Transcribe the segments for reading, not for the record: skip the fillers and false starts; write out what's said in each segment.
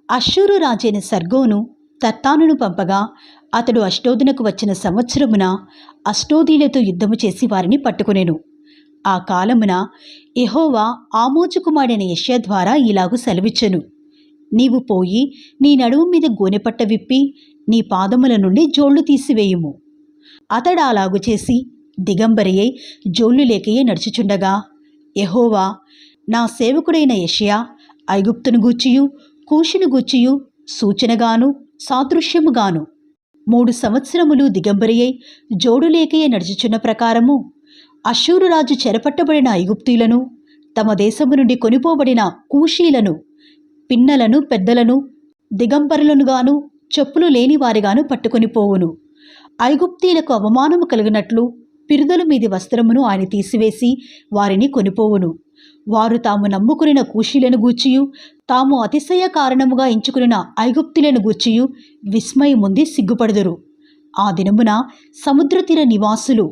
అశ్షూరు రాజైన సర్గోను తర్తానును పంపగా అతడు అష్టోదునకు వచ్చిన సంవత్సరమున అష్టోదీలతో యుద్ధము చేసి వారిని పట్టుకొనెను. ఆ కాలమున యెహోవా ఆమోజు కుమారుడైన యెషయా ద్వారా ఇలాగు సెలవిచ్చెను: నీవు పోయి నీ నడుము మీద గోనెపట్ట విప్పి నీ పాదముల నుండి జోళ్లు తీసివేయుము. అతడు అలాగు చేసి దిగంబరి అయి జోళ్లు లేకయే నడుచుచుండగా యెహోవా నా సేవకుడైన యెషయా ఐగుప్తును గూర్చియు కూషును గూర్చియు సూచనగాను సాదృశ్యముగాను 3 సంవత్సరములు దిగంబరి అయి జోడులేకయే నడుచుచున్న ప్రకారము అశ్షూరు రాజు చెరపట్టబడిన ఐగుప్తీలను తమ దేశము నుండి కొనిపోబడిన కూషీలను పిన్నలను పెద్దలను దిగంబరులనుగాను చెప్పులు లేని వారిగాను పట్టుకొని పోవును. ఐగుప్తీలకు అవమానము కలిగినట్లు పిరుదల మీది వస్త్రమును ఆయన తీసివేసి వారిని కొనిపోవును. వారు తాము నమ్ముకునిన కూషీలను గూర్చియు తాము అతిశయ కారణముగా ఎంచుకునిన ఐగుప్తులను గూర్చియు విస్మయముంది సిగ్గుపడుదురు. ఆ దినమున సముద్రతీర నివాసులు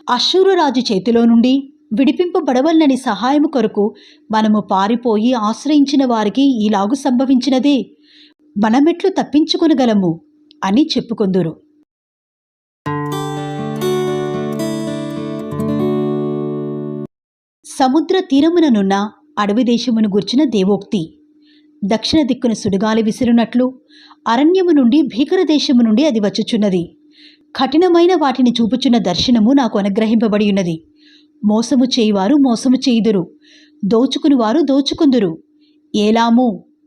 అశ్షూరు రాజు చేతిలో నుండి విడిపింపబడవలనని సహాయము కొరకు మనము పారిపోయి ఆశ్రయించిన వారికి ఇలాగు సంభవించినదే, మనమెట్లు తప్పించుకొనగలము అని చెప్పుకొందురు. సముద్ర తీరముననున్న అడవి దేశమును గూర్చిన దేవోక్తి. దక్షిణ దిక్కున సుడిగాలి విసిరునట్లు అరణ్యము నుండి భీకర దేశము నుండి అది వచ్చుచున్నది. కఠినమైన వాటిని చూపుచున్న దర్శనము నాకు అనుగ్రహింపబడి ఉన్నది. మోసము చేయువారు మోసము చేయుదురు, దోచుకునివారు దోచుకుందురు. ఏలాము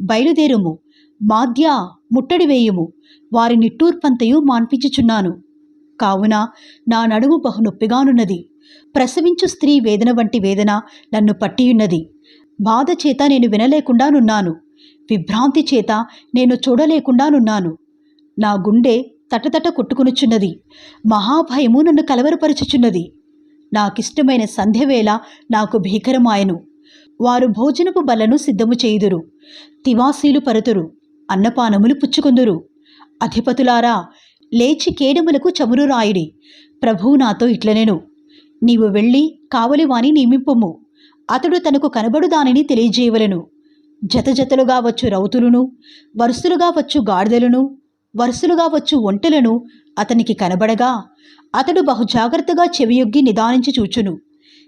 బయలుదేరుము, మాద్యా ముట్టడి వేయుము, వారి నిట్టూర్పంతయు మాన్పించుచున్నాను. కావున నా నడుము బహు నొప్పిగానున్నది. ప్రసవించు స్త్రీ వేదన వంటి వేదన నన్ను పట్టియున్నది. బాధ చేత నేను వినలేకుండానున్నాను, విభ్రాంతి చేత నేను చూడలేకుండానున్నాను. నా గుండె తటతట కొట్టుకొనుచున్నది, మహాభయము నన్ను కలవరపరుచుచున్నది. నాకిష్టమైన సంధ్యవేళ నాకు భీకరమాయను. వారు భోజనపు బలను సిద్ధము చేయుదురు, తివాసీలు పరుతురు, అన్నపానములు పుచ్చుకొందురు. అధిపతులారా, లేచి కేడములకు చమురు రాయుడి. ప్రభువు నాతో ఇట్లనెను: నీవు వెళ్ళి కావలివాని నియమింపుము. అతడు తనకు కనబడు దానిని తెలియజేయవలెను. జతజతలుగా వచ్చు రౌతులను, వరుసలుగా వచ్చు గాడిదలను, వరుసలుగా వచ్చు ఒంటెలను అతనికి కనబడగా అతడు బహు జాగ్రత్తగా చెవియొగ్గి నిదానించి చూచును.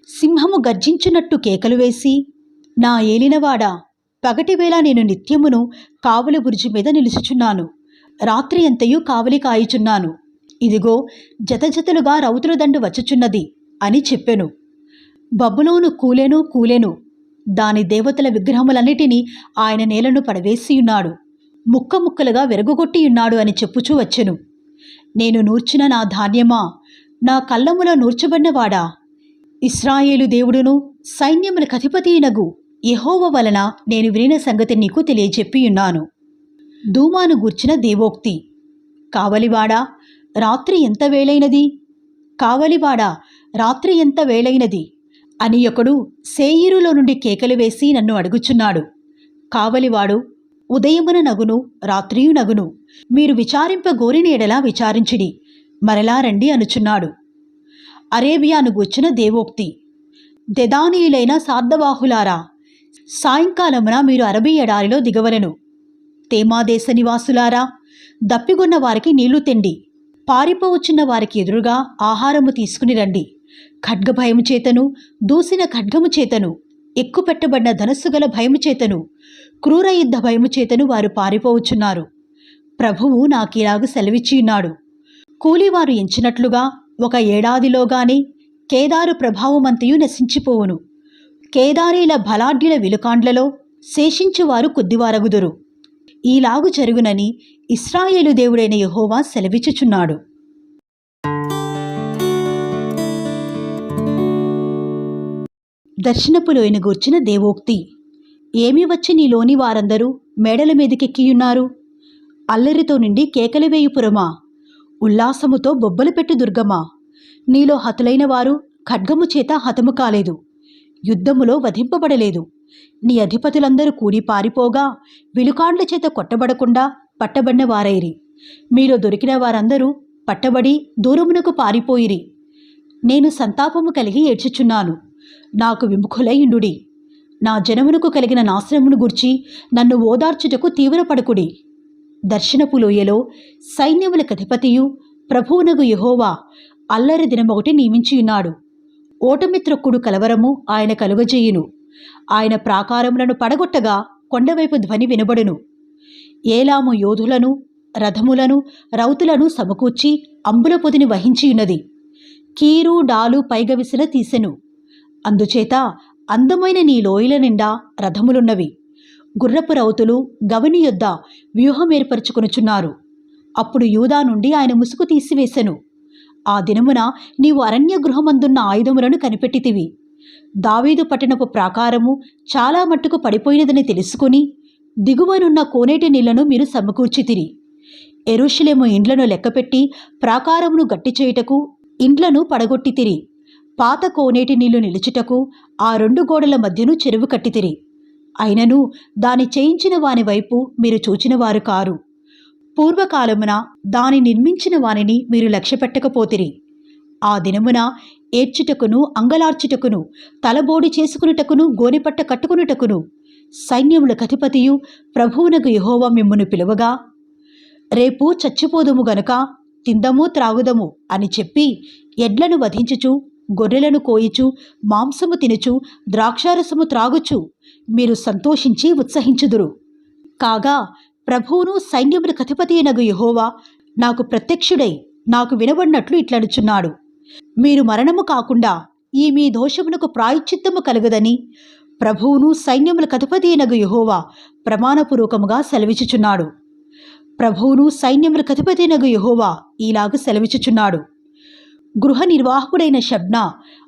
సింహము గర్జించున్నట్టు కేకలు వేసి, నా ఏలినవాడా, పగటివేళ నేను నిత్యమును కావలి బురుజు మీద నిలుచుచున్నాను, రాత్రి అంతయు కావలి కాయుచున్నాను. ఇదిగో జతజతలుగా రౌతుల దండు వచ్చుచున్నది అని చెప్పెను. బబులోను కూలెను కూలెను, దాని దేవతల విగ్రహములన్నిటినీ ఆయన నేలను పడవేసియున్నాడు, ముక్క ముక్కలుగా విరగొట్టియున్నాడు అని చెప్పుచూ వచ్చెను. నేను నూర్చిన నా ధాన్యమా, నా కళ్ళములో నూర్చబడినవాడా, ఇశ్రాయేలు దేవుడును సైన్యములకు అధిపతియనగు యెహోవా వలన నేను వినిన సంగతి నీకు తెలియజెప్పియున్నాను. దూమాను గూర్చిన దేవోక్తి. కావలివాడా, రాత్రి ఎంత వేళైనది, కావలివాడా, రాత్రి ఎంత వేళైనది అని ఒకడు సేయీరులో నుండి కేకలు వేసి నన్ను అడుగుచున్నాడు. కావలివాడు ఉదయమున నగును, రాత్రియు నగును, మీరు విచారింపగోరిన ఎడలా విచారించిడి, మరలా రండి అనుచున్నాడు. అరేబియాను గూర్చిన దేవోక్తి. దెదానీయులైన సార్ధవాహులారా, సాయంకాలమున మీరు అరబీ ఎడారిలో దిగవలెను. తేమాదేశ నివాసులారా, దప్పిగొన్న వారికి నీళ్లు తెండి, పారిపోవచ్చున్న వారికి ఎదురుగా ఆహారము తీసుకుని రండి. ఖడ్గభయము చేతను, దూసిన ఖడ్గము చేతను, ఎక్కుపెట్టబడిన ధనస్సు గల భయము చేతను, క్రూర యుద్ధ భయము చేతను వారు పారిపోవచ్చున్నారు. ప్రభువు నాకిలాగు సెలవిచ్చియున్నాడు: కూలివారు ఎంచినట్లుగా 1 ఏడాదిలోగానే కేదారు ప్రభావమంతయు నశించిపోవును. కేదారీల బలాఢ్యుల విలుకాండ్లలో శేషించువారు కొద్దివారగుదురు. ఈలాగు జరుగునని ఇశ్రాయేలు దేవుడైన యెహోవా సెలవిచ్చుచున్నాడు. దర్శనపు లోయను గూర్చిన దేవోక్తి. ఏమి వచ్చి నీలోని వారందరూ మేడల మీదకెక్కియున్నారు? అల్లరితో నిండి కేకలు వేయుపురమా, ఉల్లాసముతో బొబ్బలు పెట్టు దుర్గమా, నీలో హతులైన వారు ఖడ్గము చేత హతము కాలేదు, యుద్ధములో వధింపబడలేదు. నీ అధిపతులందరూ కూడి పారిపోగా విలుకాండ్ల చేత కొట్టబడకుండా పట్టబడిన వారైరి. మీలో దొరికిన వారందరూ పట్టబడి దూరమునకు పారిపోయిరి. నేను సంతాపము కలిగి ఏడ్చుచున్నాను. నాకు విముఖులై ఉండుడి. నా జనమునకు కలిగిన నాశనమును గూర్చి నన్ను ఓదార్చుటకు తీవ్రపడకుడి. దర్శనపు లోయలో సైన్యములకు అధిపతియు ప్రభువునగు యెహోవా అల్లరి దినమొకటి నియమించియున్నాడు. ఓటమి త్రొక్కుడు కలవరము ఆయన కలుగజేయును. ఆయన ప్రాకారములను పడగొట్టగా కొండవైపు ధ్వని వినబడును. ఏలాము యోధులను, రథములను, రౌతులను సమకూర్చి అంబుల పొదిని వహించియున్నది. కీరు డాలు పైగవిసిన తీసెను. అందుచేత అందమైన నీ లోయల నిండా రథములున్నవి. గుర్రపు రౌతులు గవని యొద్ద వ్యూహం ఏర్పరచుకొనుచున్నారు. అప్పుడు యూదా నుండి ఆయన ముసుగు తీసివేశెను. ఆ దినమున నీవు అరణ్య గృహమందున్న ఆయుధములను కనిపెట్టితివి. దావీదు పట్టణపు ప్రాకారము చాలా మట్టుకు పడిపోయినదని తెలుసుకుని దిగువనున్న కోనేటి నీళ్లను మీరు సమకూర్చితిరి. యెరూషలేము ఇండ్లను లెక్కపెట్టి ప్రాకారమును గట్టి చేయుటకు ఇండ్లను పడగొట్టితిరి. పాత కోనేటి నీళ్లు నిలుచుటకు ఆ 2 గోడల మధ్యను చెరువు కట్టితిరి. అయినను దాని చేయించిన వాని వైపు మీరు చూచినవారు కారు. పూర్వకాలమున దాని నిర్మించిన వానిని మీరు లక్ష్యపెట్టకపోతిరి. ఆ దినమున ఏడ్చుటకును, అంగలార్చుటకును, తలబోడి చేసుకునుటకును, గోనెపట్ట కట్టుకునుటకును సైన్యములకు అధిపతియు ప్రభువునకు యెహోవా మిమ్మును పిలువగా, రేపు చచ్చిపోదుము గనుక తిందము త్రాగుదము అని చెప్పి ఎడ్లను వధించుచు, గొర్రెలను కోయిచు, మాంసము తినుచు, ద్రాక్షారసము త్రాగుచు మీరు సంతోషించి ఉత్సహించుదురు. కాగా ప్రభువును సైన్యములకు అధిపతియైనగు యెహోవా నాకు ప్రత్యక్షుడై నాకు వినబడినట్లు ఇట్లనుచున్నాడు. మీరు మరణము కాకుండా ఈ మీ దోషమునకు ప్రాయశ్చిత్తము కలుగదని ప్రభువును సైన్యములకు అధిపతియైనగు యెహోవా ప్రమాణపూర్వకముగా సెలవిచ్చుచున్నాడు. ప్రభువును సైన్యములకు అధిపతియైనగు యెహోవా ఈలాగు సెలవిచ్చుచున్నాడు. గృహ నిర్వాహకుడైన షబ్నా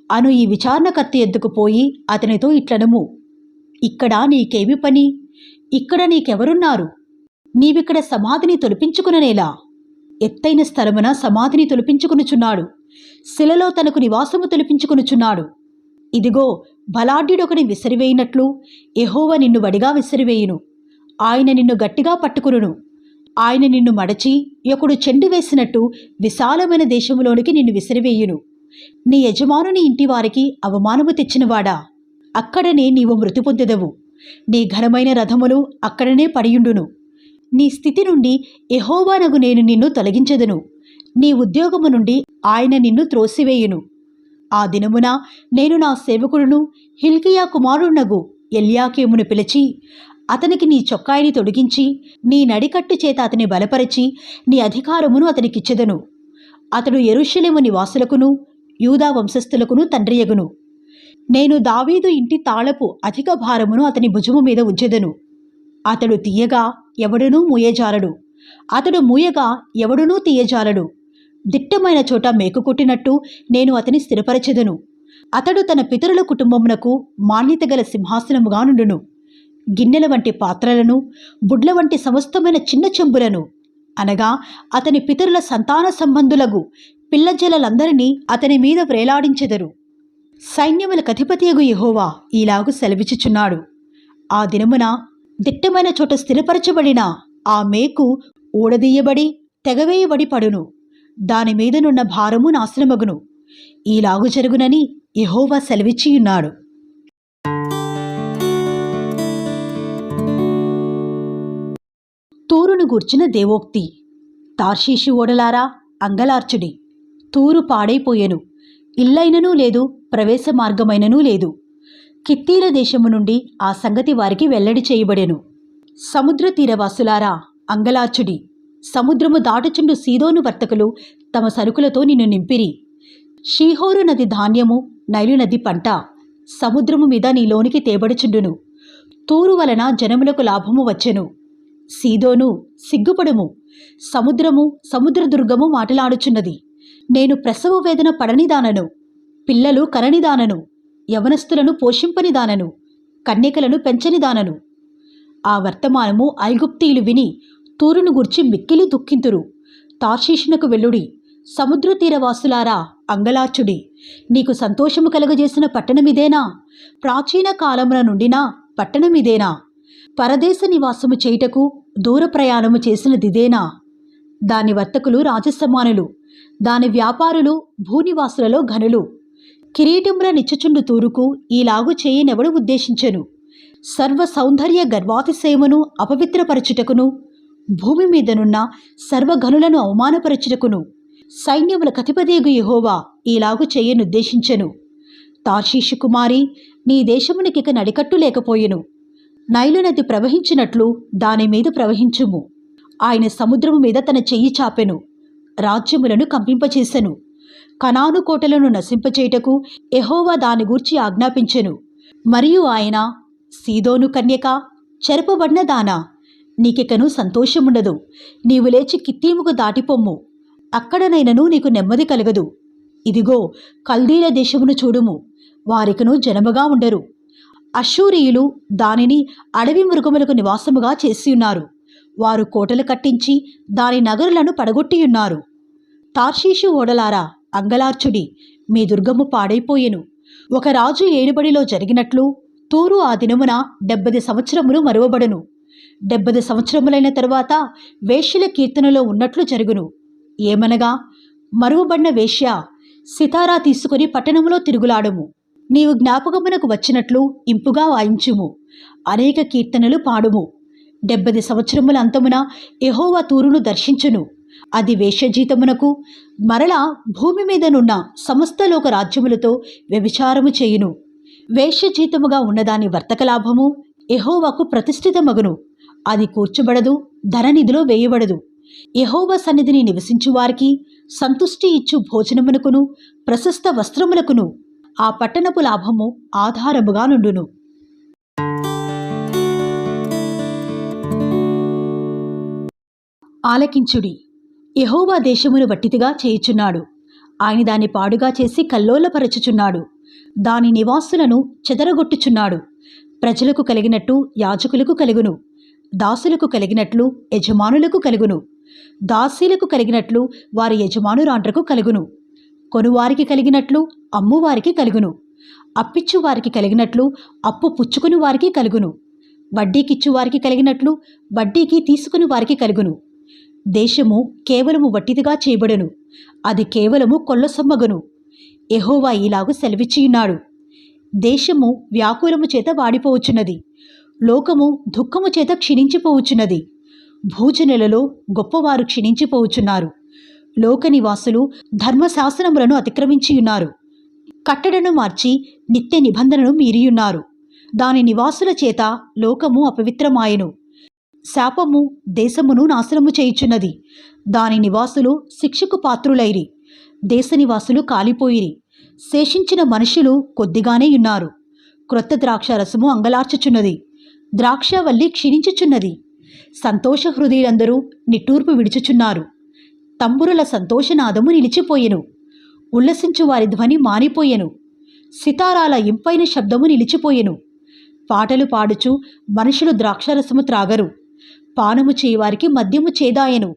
అను ఈ విచారణకర్త ఎద్దుకు పోయి అతనితో ఇట్లనుము, ఇక్కడ నీకేమి పని? ఇక్కడ నీకెవరున్నారు? నీవిక్కడ సమాధిని తొలిపించుకుననేలా? ఎత్తైన స్థలమున సమాధిని తొలిపించుకునుచున్నాడు. శిలలో తనకు నివాసము తొలిపించుకునుచున్నాడు. ఇదిగో, బలాఢ్యుడొకని విసిరివేయినట్లు యెహోవా నిన్ను వడిగా విసిరివేయును. ఆయన నిన్ను గట్టిగా పట్టుకును. ఆయన నిన్ను మడచి ఒకడు చెండు వేసినట్టు విశాలమైన దేశములోనికి నిన్ను విసిరివేయును. నీ యజమానుని ఇంటివారికి అవమానము తెచ్చినవాడా, అక్కడనే నీవు మృతి పొందెదవు. నీ ఘనమైన రథములు అక్కడనే పడియుండును. నీ స్థితి నుండి యెహోవానగు నేను నిన్ను తొలగించెదను. నీ ఉద్యోగము నుండి ఆయన నిన్ను త్రోసివేయును. ఆ దినమున నేను నా సేవకుడును హిల్కియా కుమారునగు ఎల్యాకీమును పిలిచి అతనికి నీ చొక్కాయిని తొడిగించి నీ నడికట్టు చేత అతని బలపరిచి నీ అధికారమును అతనికిచ్చెదను. అతడు యెరూషలేము నివాసులకును యూదా వంశస్థులకును తండ్రియగును. నేను దావీదు ఇంటి తాళపు అధిక భారమును అతని భుజము మీద ఉంచెదను. అతడు తీయగా ఎవడునూ మూయజాలడు, అతడు మూయగా ఎవడునూ తీయజాలడు. దిట్టమైన చోట మేకుకొట్టినట్టు నేను అతని స్థిరపరచెదను. అతడు తన పితరుల కుటుంబమునకు మాన్యత గల సింహాసనముగా నుండును. గిన్నెల వంటి పాత్రలను, బుడ్ల వంటి సమస్తమైన చిన్న చెంబులను, అనగా అతని పితరుల సంతాన సంబంధులగు పిల్లజలందరినీ అతని మీద వ్రేలాడించెదరు. సైన్యములకు అధిపతియగు యెహోవా ఈలాగు సెలవిచ్చుచున్నాడు. ఆ దినమున దిట్టమైన చోట స్థిరపరచబడిన ఆ మేకు ఊడదీయబడి తెగవేయబడి పడును. దాని మీదనున్న భారము నాశనమగును. ఈలాగు జరుగునని యెహోవా సెలవిచ్చియున్నాడు. తూరును గూర్చిన దేవోక్తి. తార్షీషు ఓడలారా అంగలార్చుడి. తూరు పాడైపోయెను, ఇల్లైననూ లేదు, ప్రవేశ మార్గమైననూ లేదు. కిత్తీల దేశము నుండి ఆ సంగతి వారికి వెల్లడి చేయబడెను. సముద్ర తీరవాసులారా అంగలార్చుడి. సముద్రము దాటుచుండు సీదోను వర్తకులు తమ సరుకులతో నిన్ను నింపిరి. షీహోరు నది ధాన్యము, నైలు నది పంట సముద్రము మీద నీలోనికి తేబడుచుండును. తూరు వలన జనములకు లాభము వచ్చెను. సీదోను సిగ్గుపడుము, సముద్రము సముద్రదుర్గము మాటలాడుచున్నది. నేను ప్రసవ వేదన పడనిదానను, పిల్లలు కననిదానను, యవనస్తులను పోషింపనిదానను, కన్యకలను పెంచనిదానను. ఆ వర్తమానము ఐగుప్తీయులు విని తూరును గూర్చి మిక్కిలి దుఃఖింతురు. తార్షీషునకు వెళ్ళుడి. సముద్ర తీరవాసులారా అంగలార్చుడి. నీకు సంతోషము కలుగజేసిన పట్టణమిదేనా? ప్రాచీన కాలమున నుండినా పట్టణమిదేనా? పరదేశ నివాసము చేయుటకు దూర ప్రయాణము చేసినదిదేనా? దాని వర్తకులు రాజసమానులు, దాని వ్యాపారులు భూనివాసులలో ఘనులు. కిరీటముల నిచ్చుచుండు తూరుకు ఈలాగు చేయనెవడు ఉద్దేశించెను? సర్వ సౌందర్య గర్వాతిశయమును అపవిత్రపరచుటకును, భూమి మీదనున్న సర్వగనులను అవమానపరచుటకును సైన్యముల కధిపతియగు యెహోవా ఇలాగు చేయనుద్దేశించెను. తార్షీషు కుమారి, నీ దేశమునికిక నడికట్టు లేకపోయెను. నైలు నది ప్రవహించినట్లు దానిమీద ప్రవహించుము. ఆయన సముద్రము మీద తన చెయ్యి చాపెను, రాజ్యములను కంపింపచేసెను. కనాను కోటలను నశింపచేయుటకు యెహోవా దాని గూర్చి ఆజ్ఞాపించెను. మరియు ఆయన, సీదోను కన్యక, చెరపబడిన దానా, నీకికను సంతోషముండదు. నీవు లేచి కిత్తీముకు దాటిపొమ్ము, అక్కడనైనను నీకు నెమ్మది కలగదు. ఇదిగో, కల్దీల దేశమును చూడుము, వారికను జనముగా ఉండరు. అష్షూరీయులు దానిని అడవి మృగములకు నివాసముగా చేసియున్నారు. వారు కోటలు కట్టించి దాని నగరులను పడగొట్టియున్నారు. తార్షీషు ఓడలారా, అంగలార్చుడి, మీ దుర్గము పాడైపోయెను. ఒక రాజు ఏలుబడిలో జరిగినట్లు తూరు ఆ దినమున 70 సంవత్సరములు మరువబడును. 70 సంవత్సరములైన తరువాత వేశ్యల కీర్తనలో ఉన్నట్లు జరుగును. ఏమనగా, మరువబడిన వేశ్య, సితారా తీసుకుని పట్టణములో తిరుగులాడుము. నీవు జ్ఞాపకమునకు వచ్చినట్లు ఇంపుగా వాయించుము. అనేక కీర్తనలు పాడుము. 70 సంవత్సరముల అంతమున యెహోవా తూరును దర్శించును. అది వేశ్యజీతమునకు, మరలా భూమి మీదనున్న సమస్త లోక రాజ్యములతో వ్యభిచారము చేయును. వేశ్యజీతముగా ఉన్నదాని వర్తక లాభము యెహోవాకు ప్రతిష్ఠితమగును. అది కూర్చబడదు, ధననిధిలో వేయబడదు. యెహోవా సన్నిధిని నివసించు వారికి సంతుష్టి ఇచ్చు భోజనమునకును ప్రశస్త వస్త్రములకును ఆ పట్టణపు లాభము ఆధారముగా నుండును. ఆలకించుడి, యెహోవా దేశమును వట్టిదిగా చేయుచున్నాడు. ఆయన దాన్ని పాడుగా చేసి కల్లోలపరచుచున్నాడు. దాని నివాసులను చెదరగొట్టుచున్నాడు. ప్రజలకు కలిగినట్టు యాజకులకు కలుగును. దాసులకు కలిగినట్లు యజమానులకు కలుగును. దాసీలకు కలిగినట్లు వారి యజమానురాండ్రకు కలుగును. కొనువారికి కలిగినట్లు అమ్మువారికి కలుగును. అప్పిచ్చు వారికి కలిగినట్లు అప్పు పుచ్చుకుని వారికి కలుగును. వడ్డీకిచ్చు వారికి కలిగినట్లు వడ్డీకి తీసుకుని వారికి కలుగును. దేశము కేవలము వట్టిదిగా చేయబడును, అది కేవలము కొల్లసొమ్మగును. యెహోవా ఇలాగు సెలవిచ్చియున్నాడు. దేశము వ్యాకులము చేత వాడిపోవచ్చున్నది, లోకము దుఃఖము చేత క్షీణించిపోవచ్చున్నది. భూజనులలో గొప్పవారు క్షీణించిపోవచ్చున్నారు. లోక నివాసులు ధర్మశాసనములను అతిక్రమించియున్నారు. కట్టడను మార్చి నిత్య నిబంధనను మీరియున్నారు. దాని నివాసుల చేత లోకము అపవిత్రమాయెను. శాపము దేశమును నాశనము చేయుచున్నది. దాని నివాసులు శిక్షకు పాత్రులైరి. దేశ నివాసులు కాలిపోయిరి. శేషించిన మనుషులు కొద్దిగానే ఉన్నారు. క్రొత్త ద్రాక్షారసము అంగలార్చుచున్నది. ద్రాక్షవల్లి క్షీణించుచున్నది. సంతోష హృదయులందరూ నిట్టూర్పు విడుచుచున్నారు. తంబురుల సంతోషనాదము నిలిచిపోయెను. ఉల్లసించు వారి ధ్వని మానిపోయెను. సితారాల ఇంపైన శబ్దము నిలిచిపోయెను. పాటలు పాడుచు మనుషులు ద్రాక్షరసము త్రాగరు. పానము చేయవారికి మద్యము చేదాయెను.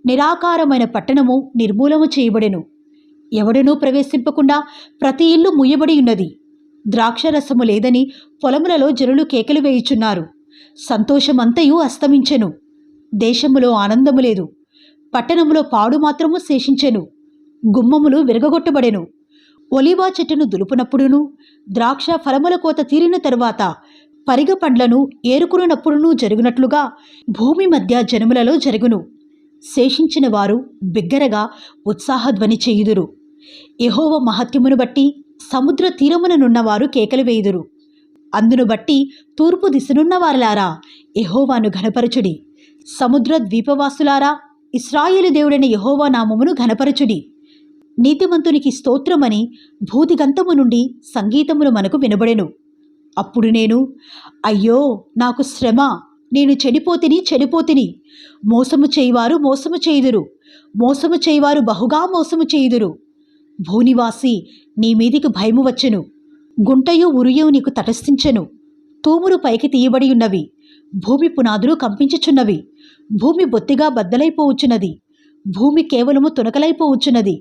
నిరాకారమైన పట్టణము నిర్మూలము చేయబడెను. ఎవడనూ ప్రవేశింపకుండా ప్రతి ఇల్లు ముయ్యబడి ఉన్నది. ద్రాక్షరసము లేదని పొలములలో జనులు కేకలు వేయుచున్నారు. సంతోషమంతయు అస్తమించెను. దేశములో ఆనందము లేదు. పట్టణములో పాడు మాత్రము శేషించెను. గుమ్మములు విరగగొట్టబడెను. ఒలీవా చెట్టును దులుపునప్పుడును, ద్రాక్ష ఫలముల కోత తీరిన తరువాత పరిగ పండ్లను ఏరుకున్నప్పుడునూ జరుగునట్లుగా భూమి మధ్య జనములలో జరుగును. శేషించిన వారు బిగ్గరగా ఉత్సాహధ్వని చేయుదురు. యెహోవా మహత్యమును బట్టి సముద్ర తీరముననున్నవారు కేకలు వేయుదురు. అందును బట్టి తూర్పు దిశనున్న వారలారా, యెహోవాను ఘనపరచుడి. సముద్ర ద్వీపవాసులారా, ఇశ్రాయేలు దేవుడైన యెహోవా నామమును ఘనపరచుడి. నీతిమంతునికి స్తోత్రమని భూదిగంతము నుండి సంగీతములు మనకు వినబడెను. అప్పుడు నేను, అయ్యో నాకు శ్రమ, నేను చెడిపోతిని. మోసము చేయువారు మోసము చేయుదురు, మోసము చేయువారు బహుగా మోసము చేయుదురు. భూనివాసి, నీ మీదికి భయము వచ్చెను. గుంటయు ఉరియు నీకు తటస్థించెను. తూములు పైకి తీయబడి ఉన్నవి. భూమి పునాదులు కంపించుచున్నవి. భూమి బొత్తిగా బద్దలైపోవచ్చున్నది. భూమి కేవలము తునకలైపోవచ్చున్నది.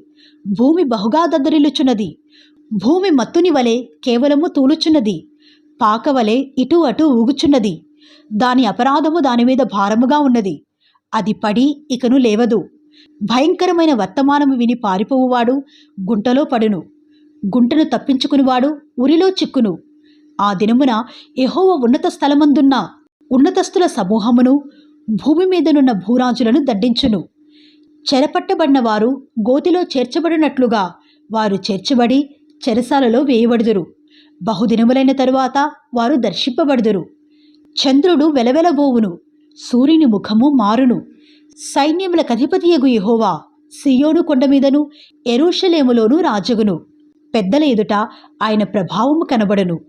భూమి బహుగా దద్దరిల్లుచున్నది. భూమి మత్తుని వలె కేవలము తూలుచున్నది. పాకవలె ఇటు అటు ఊగుచున్నది. దాని అపరాధము దాని మీద భారముగా ఉన్నది. అది పడి ఇకను లేవదు. భయంకరమైన వర్తమానము విని పారిపోవువాడు గుంటలో పడును. గుంటను తప్పించుకునివాడు ఉరిలో చిక్కును. ఆ దినమున యెహోవా ఉన్నత స్థలమందున్న ఉన్నతస్థుల సమూహమును భూమి మీదనున్న భూరాజులను దండించును. చెరపట్టబడిన వారు గోతిలో చేర్చబడినట్లుగా వారు చేర్చబడి చెరసాలలో వేయబడుదురు. బహుదినములైన తరువాత వారు దర్శింపబడుదురు. చంద్రుడు వెలవెలబోవును, సూర్యుని ముఖము మారును. సైన్యములకు అధిపతియగు యెహోవా సియోను కొండ మీదను యెరూషలేములోను రాజగును. పెద్దల ఎదుట ఆయన ప్రభావము కనబడును.